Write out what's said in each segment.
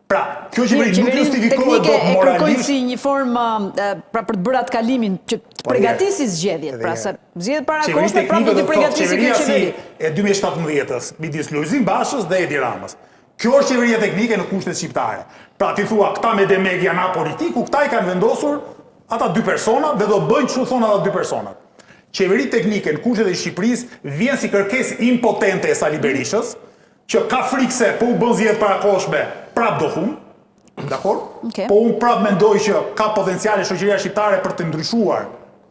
Pra, kjo qeveri nuk justifikohet dot e kërkojnë moralisht. si një formë pra për të bërë atë kalimin që të përgatisi zgjedhjet, pra sa zgjedhjet para koshme prapë do të përgatisi kjo qeveri. E 2017-s midis Lulzim Bashës dhe Edi Ramës. Kjo është qeveria teknike në kushtet shqiptare. Pra ti thua këta me demeg janë apolitiku, këta i kanë vendosur ata dy persona dhe do bëjnë çu thon ata dy persona. Qeveri teknike në kushtet e Shqipërisë vjen si kërkesë impotente e Sali Berishës, që ka frikë se po u bën zgjedhjet parakoshme, prap do hum. Dakor? Po unë prap mendoj që ka potenciale shoqëria shqiptare për të ndryshuar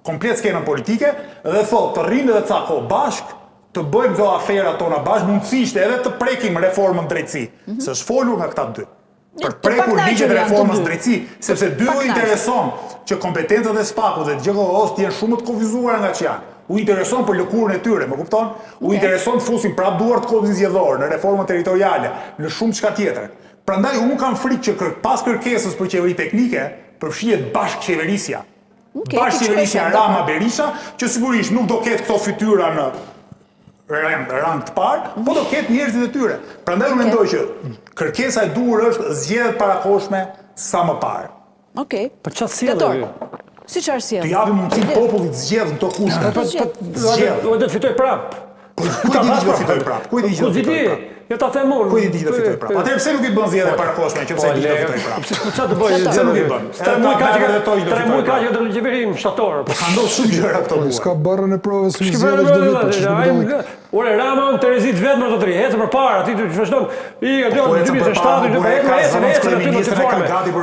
komplet skenën politike dhe thotë të rrinë edhe ca kohë bashk, të bëjmë këto afera tona bashk, mundësisht edhe të prekim reformën drejtësi. Se është folur nga këta dy. Për prekur ligjet e reformës drejtësi, sepse dy u intereson që kompetencat e SPAK-ut dhe GJO-s të jenë shumë të kufizuara nga që janë. U intereson për lëkurën e tyre, më kupton? U intereson të fusin prap duart kodin zgjedhor në reformën territoriale, në shumë çka tjetër. Prandaj unë kam frikë që pas kërkesës për qeveri teknike, përfshihet bashkëqeverisja. Bashkëqeverisja Rama-Berisha, që sigurisht nuk do ketë këto fytyra në rang të parë, po do ketë njerëzit e tyre. Prandaj unë mendoj që kërkesa e duhur është zgjedhjet parakoshme sa më parë. Okej. Për çfarë sjellë? Si çfarë sjell? Të japim mundësinë popullit zgjedh në këto kushte. Do të fitoj prap. Ku i di që do fitoj prap? Ku i di që do fitoj prap? Jo ta them unë. Ku i di që do fitoj prap? Atëherë pse nuk i bën zgjedhje parakoshme që pse i di që do fitoj prap? Çfarë të bëj? Pse nuk i bën? 3 muaj ka që vërtetoj që do fitoj. 3 muaj ka që do të qeverim shtator. Po ka ndodhur shumë gjëra këto muaj. S'ka barrën e provës në zgjedhje çdo vit. Ore Rama Terezit vetëm më të tri, ecë përpara, ti të vazhdon. I do 2007 do të ecë.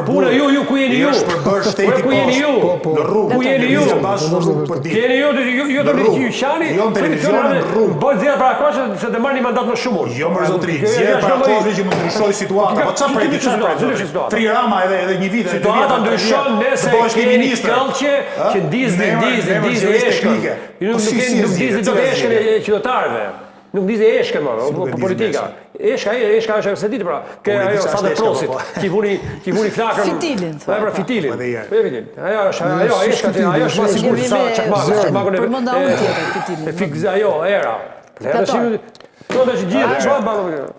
Puna ju ku jeni ju? Është për bërë shteti ku jeni ju? Në rrugë. Ku jeni ju? Keni ju do të qani? Jo në televizion në rrugë. Bëj zgjedhje para kohës se të marrni mandat më shumë. Jo më zotri, zgjedhje para kohës që mund të ndryshojë situata. Po çfarë prej diçka? Tri Rama edhe një vit. Situata ndryshon nëse keni këllçe që ndizë eshkën. Nuk ndizë do të eshkën e qytetarëve. Nuk ndizë eshkën më politika. Eshka është se ditë pra. Ke ajo sa të prosit. Ki vuni flakën. Fitilin. Po pra fitilin. Ajo eshka, ajo është më sigurt sa çakmakun e. Përmenda unë tjetër fitilin. Ajo era. Do të gjithë